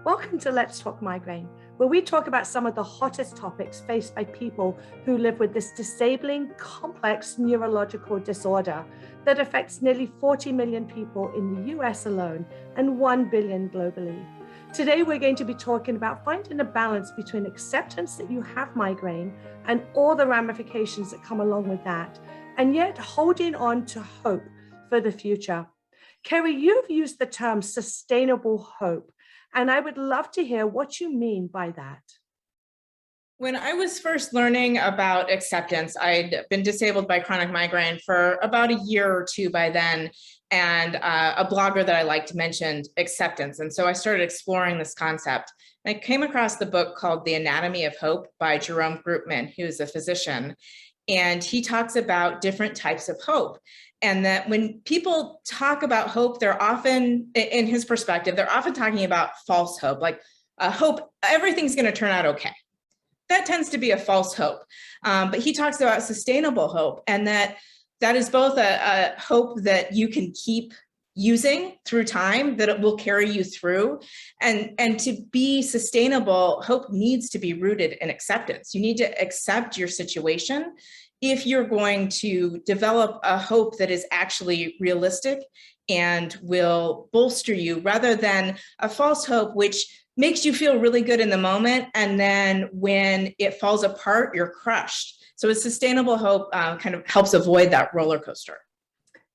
Welcome to Let's Talk Migraine, where we talk about some of the hottest topics faced by people who live with this disabling, complex neurological disorder that affects nearly 40 million people in the US alone and 1 billion globally. Today, we're going to be talking about finding a balance between acceptance that you have migraine and all the ramifications that come along with that, and yet holding on to hope for the future. Kerry, you've used the term sustainable hope, and I would love to hear what you mean by that. When I was first learning about acceptance, I'd been disabled by chronic migraine for about a year or two by then, and a blogger that I liked mentioned acceptance. And so I started exploring this concept. And I came across the book called The Anatomy of Hope by Jerome Groopman, who's a physician. And he talks about different types of hope. And that when people talk about hope, they're often, in his perspective, they're often talking about false hope, like hope everything's going to turn out okay. That tends to be a false hope. But he talks about sustainable hope, and that is both a hope that you can keep using through time, that it will carry you through. And to be sustainable, hope needs to be rooted in acceptance. You need to accept your situation if you're going to develop a hope that is actually realistic and will bolster you, rather than a false hope, which makes you feel really good in the moment, and then when it falls apart, you're crushed. So a sustainable hope kind of helps avoid that roller coaster.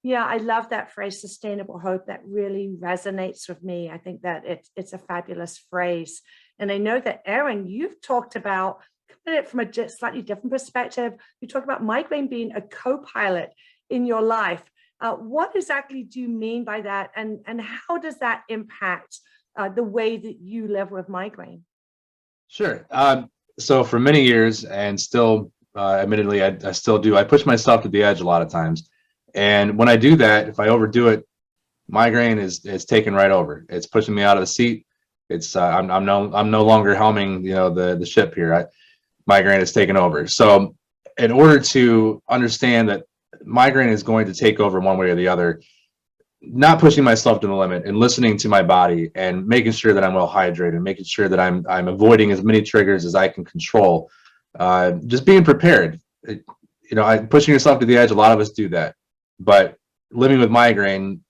Yeah, I love that phrase, sustainable hope. That really resonates with me. I think that it's a fabulous phrase. And I know that, Erin, you've talked about it from a slightly different perspective. You talk about migraine being a co-pilot in your life. What exactly do you mean by that? And how does that impact the way that you live with migraine? Sure. So for many years, and still, admittedly, I still do, I push myself to the edge a lot of times. And when I do that, if I overdo it, migraine is taken right over. It's pushing me out of the seat. It's I'm no longer helming, the ship here. Migraine is taken over. So in order to understand that migraine is going to take over one way or the other, not pushing myself to the limit and listening to my body and making sure that I'm well hydrated, making sure that I'm avoiding as many triggers as I can control, just being prepared. Pushing yourself to the edge, a lot of us do that. But living with migraine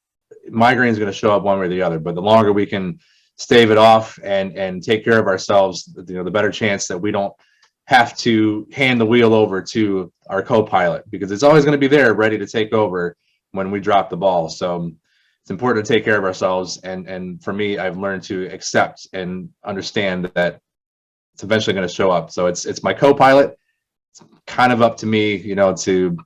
is going to show up one way or the other. But the longer we can stave it off and take care of ourselves, the better chance that we don't have to hand the wheel over to our co-pilot, because it's always going to be there ready to take over when we drop the ball. So it's important to take care of ourselves. And for me, I've learned to accept and understand that it's eventually going to show up. So it's my co-pilot. It's kind of up to me, to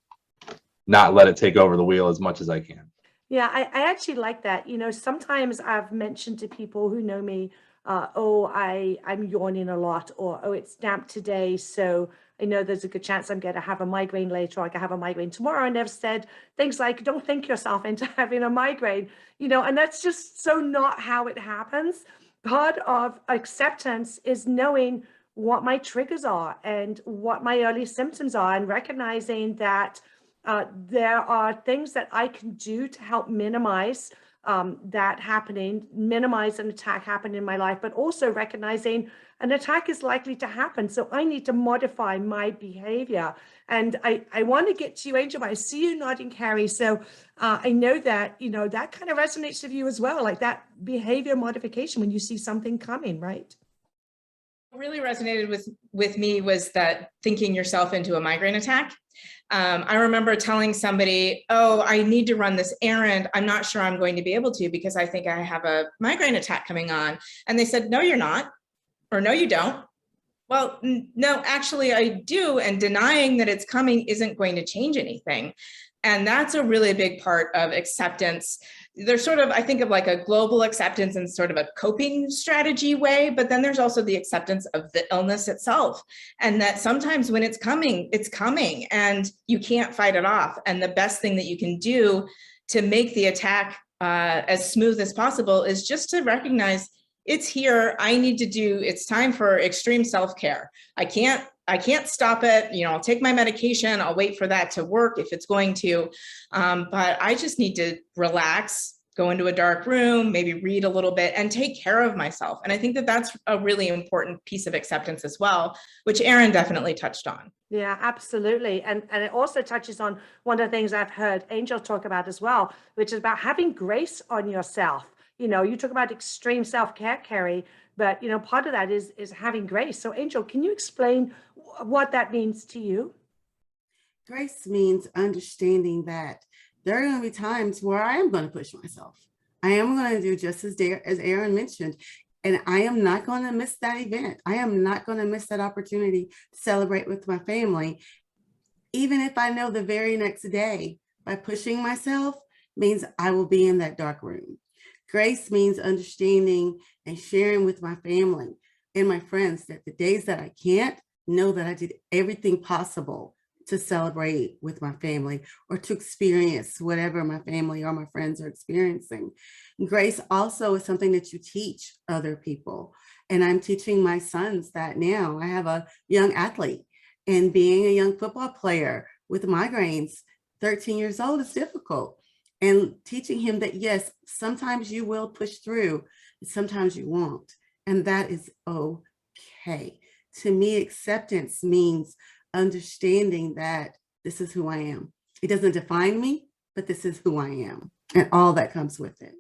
not let it take over the wheel as much as I can. Yeah, I actually like that. Sometimes I've mentioned to people who know me, I'm yawning a lot, or, oh, it's damp today, so I know there's a good chance I'm going to have a migraine later, or I can have a migraine tomorrow. And they've said things like, don't think yourself into having a migraine, and that's just so not how it happens. Part of acceptance is knowing what my triggers are and what my early symptoms are, and recognizing that there are things that I can do to help minimize that happening, minimize an attack happening in my life, but also recognizing an attack is likely to happen. So I need to modify my behavior. And I want to get to you, Angel, but I see you nodding, Carrie. So I know that, that kind of resonates with you as well, like that behavior modification when you see something coming, right? What really resonated with me was that thinking yourself into a migraine attack. I remember telling somebody, oh, I need to run this errand. I'm not sure I'm going to be able to because I think I have a migraine attack coming on. And they said, no, you're not, or no, you don't. Well, no, actually I do. And denying that it's coming isn't going to change anything. And that's a really big part of acceptance. There's sort of, I think of like a global acceptance and sort of a coping strategy way, but then there's also the acceptance of the illness itself. And that sometimes when it's coming and you can't fight it off. And the best thing that you can do to make the attack as smooth as possible is just to recognize it's here. It's time for extreme self-care. I can't stop it. I'll take my medication. I'll wait for that to work if it's going to. But I just need to relax, go into a dark room, maybe read a little bit, and take care of myself. And I think that that's a really important piece of acceptance as well, which Erin definitely touched on. Yeah, absolutely. And it also touches on one of the things I've heard Angel talk about as well, which is about having grace on yourself. You know, you talk about extreme self-care, Carrie, but you know, part of that is having grace. So Angel, can you explain what that means to you? Grace means understanding that there are going to be times where I am going to push myself. I am going to do just as Erin mentioned, and I am not going to miss that event. I am not going to miss that opportunity to celebrate with my family, even if I know the very next day by pushing myself means I will be in that dark room. Grace means understanding and sharing with my family and my friends that the days that I can't, know that I did everything possible to celebrate with my family or to experience whatever my family or my friends are experiencing. Grace also is something that you teach other people. And I'm teaching my sons that now. I have a young athlete, and being a young football player with migraines, 13 years old, is difficult. And teaching him that, yes, sometimes you will push through, sometimes you won't. And that is okay. To me, acceptance means understanding that this is who I am. It doesn't define me, but this is who I am and all that comes with it.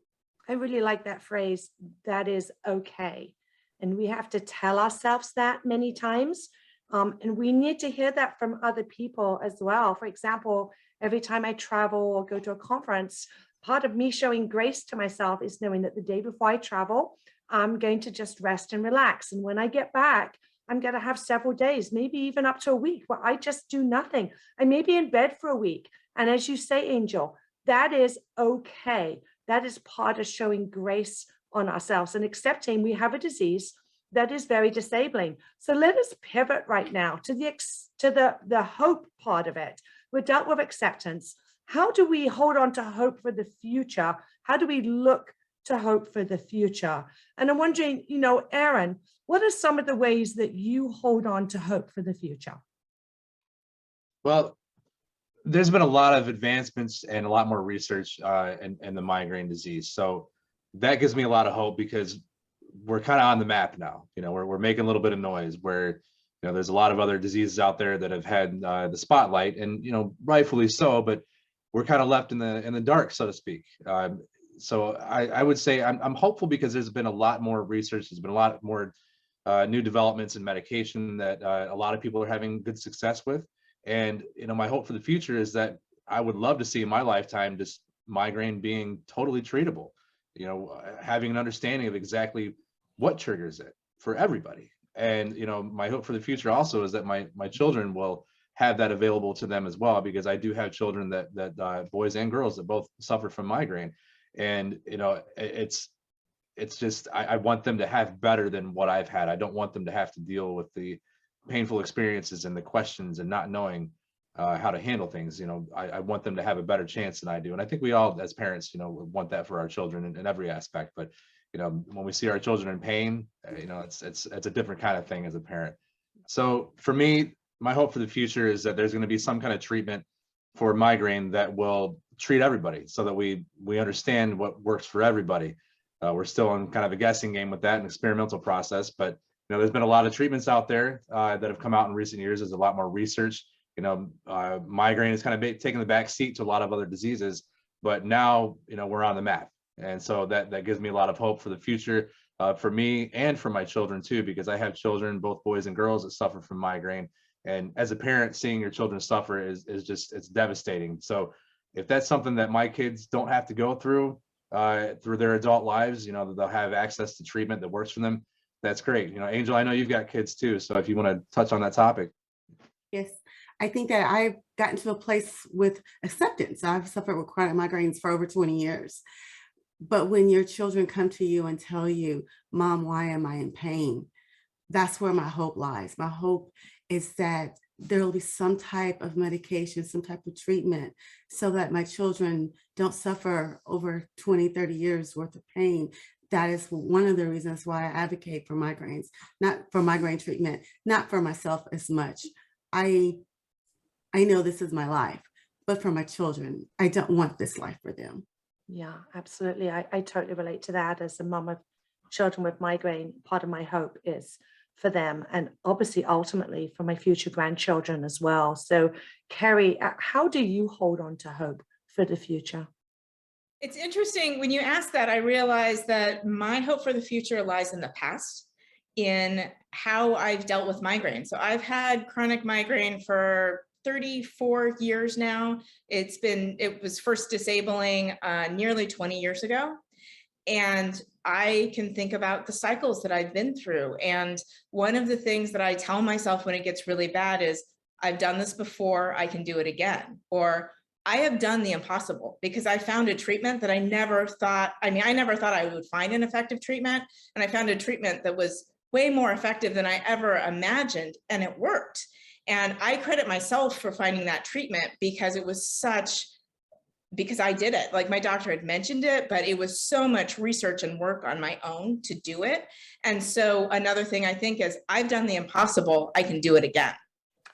I really like that phrase, that is okay. And we have to tell ourselves that many times. And we need to hear that from other people as well. For example, every time I travel or go to a conference, part of me showing grace to myself is knowing that the day before I travel, I'm going to just rest and relax. And when I get back, I'm going to have several days, maybe even up to a week, where I just do nothing. I may be in bed for a week. And as you say, Angel, that is okay. That is part of showing grace on ourselves and accepting we have a disease that is very disabling. So let us pivot right now to the hope part of it. We're dealt with acceptance. How do we hold on to hope for the future? How do we look to hope for the future? And I'm wondering, you know, Erin, what are some of the ways that you hold on to hope for the future? Well, there's been a lot of advancements and a lot more research in the migraine disease. So that gives me a lot of hope because we're kind of on the map now. You know, we're making a little bit of noise where, you know, there's a lot of other diseases out there that have had the spotlight, and, you know, rightfully so, but we're kind of left in the dark, so to speak. So I would say I'm hopeful because there's been a lot more research. There's been a lot more new developments in medication that a lot of people are having good success with. And, you know, my hope for the future is that I would love to see in my lifetime just migraine being totally treatable, you know, having an understanding of exactly what triggers it for everybody. And, you know, my hope for the future also is that my children will have that available to them as well, because I do have children that boys and girls that both suffer from migraine. And, you know, it's just, I want them to have better than what I've had. I don't want them to have to deal with the painful experiences and the questions and not knowing how to handle things. You know, I want them to have a better chance than I do. And I think we all, as parents, you know, want that for our children in every aspect. But, you know, when we see our children in pain, you know, it's a different kind of thing as a parent. So for me, my hope for the future is that there's going to be some kind of treatment for migraine that will treat everybody so that we understand what works for everybody. We're still in kind of a guessing game with that, an experimental process, but, you know, there's been a lot of treatments out there that have come out in recent years. There's a lot more research. You know, migraine is kind of taking the back seat to a lot of other diseases, but now, you know, we're on the map. And so that gives me a lot of hope for the future, for me and for my children too, because I have children, both boys and girls, that suffer from migraine. And as a parent, seeing your children suffer is just, it's devastating. So if that's something that my kids don't have to go through their adult lives, you know, that they'll have access to treatment that works for them, that's great. You know, Angel, I know you've got kids too. So if you want to touch on that topic. Yes, I think that I've gotten to a place with acceptance. I've suffered with chronic migraines for over 20 years. But when your children come to you and tell you, Mom, why am I in pain? That's where my hope lies. My hope is that there will be some type of medication, some type of treatment, so that my children don't suffer over 20, 30 years worth of pain. That is one of the reasons why I advocate for migraines, not for migraine treatment, not for myself as much. I know this is my life, but for my children, I don't want this life for them. Yeah, absolutely. I totally relate to that. As a mum of children with migraine, part of my hope is for them and obviously ultimately for my future grandchildren as well. So, Kerry, how do you hold on to hope for the future? It's interesting when you ask that, I realize that my hope for the future lies in the past, in how I've dealt with migraine. So I've had chronic migraine for 34 years now. It was first disabling nearly 20 years ago. And I can think about the cycles that I've been through. And one of the things that I tell myself when it gets really bad is, I've done this before, I can do it again. Or I have done the impossible, because I found a treatment that I never thought, I never thought I would find an effective treatment. And I found a treatment that was way more effective than I ever imagined, and it worked. And I credit myself for finding that treatment because it was because I did it. Like, my doctor had mentioned it, but it was so much research and work on my own to do it. And so another thing I think is, I've done the impossible, I can do it again.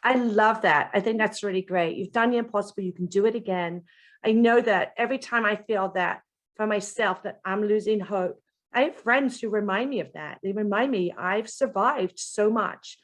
I love that. I think that's really great. You've done the impossible, you can do it again. I know that every time I feel that for myself, that I'm losing hope, I have friends who remind me of that. They remind me I've survived so much.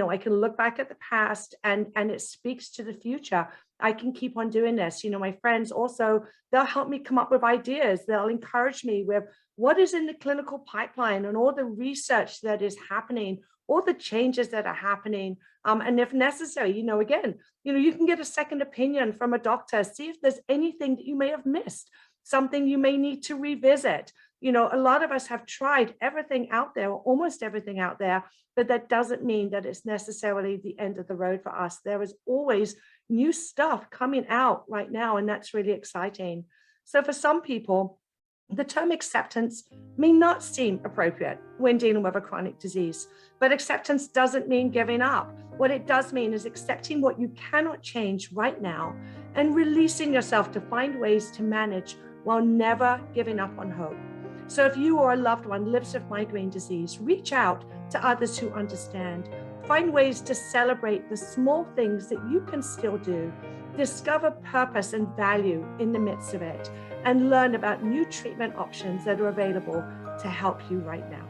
I can look back at the past and it speaks to the future. I can keep on doing this. My friends also, they'll help me come up with ideas. They'll encourage me with what is in the clinical pipeline and all the research that is happening, all the changes that are happening. And if necessary, again, you can get a second opinion from a doctor, see if there's anything that you may have missed, something you may need to revisit. A lot of us have tried everything out there, or almost everything out there, but that doesn't mean that it's necessarily the end of the road for us. There is always new stuff coming out right now, and that's really exciting. So for some people, the term acceptance may not seem appropriate when dealing with a chronic disease, but acceptance doesn't mean giving up. What it does mean is accepting what you cannot change right now and releasing yourself to find ways to manage while never giving up on hope. So if you or a loved one lives with migraine disease, reach out to others who understand. Find ways to celebrate the small things that you can still do. Discover purpose and value in the midst of it, and learn about new treatment options that are available to help you right now.